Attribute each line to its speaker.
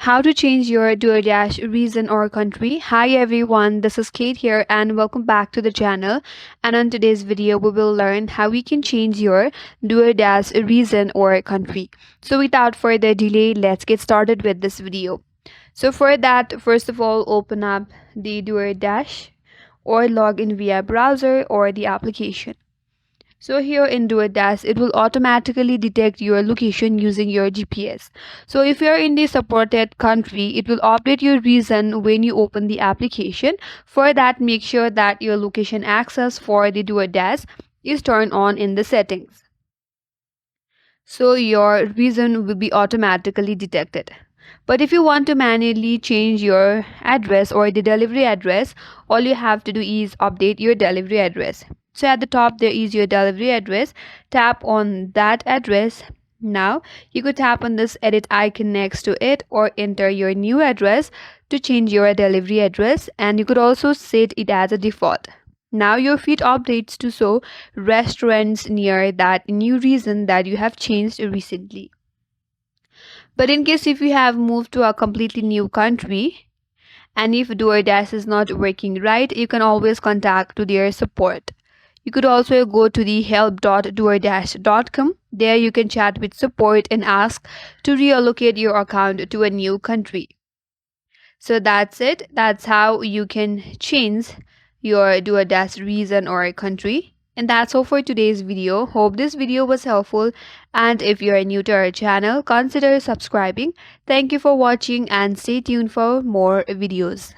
Speaker 1: How to change your DoorDash region or country. Hi everyone, this is Kate here and welcome back to the channel. And on today's video, we will learn how we can change your DoorDash region or country. So without further delay, let's get started with this video. So for that, first of all, open up the DoorDash or log in via browser or the application. So here in DoorDash, it will automatically detect your location using your GPS. So if you're in the supported country, it will update your region when you open the application. For that, make sure that your location access for the DoorDash is turned on in the settings. So your region will be automatically detected. But if you want to manually change your address or the delivery address, all you have to do is update your delivery address. So at the top there is your delivery address. Tap on that address. Now you could tap on this edit icon next to it or enter your new address to change your delivery address, and you could also set it as a default. Now your feed updates to show restaurants near that new region that you have changed recently. But in case if you have moved to a completely new country and if DoorDash is not working right, you can always contact to their support. You could also go to the help.doordash.com. There you can chat with support and ask to reallocate your account to a new country. So that's it. That's how you can change your DoorDash region or country. And that's all for today's video. Hope this video was helpful. And if you are new to our channel, consider subscribing. Thank you for watching and stay tuned for more videos.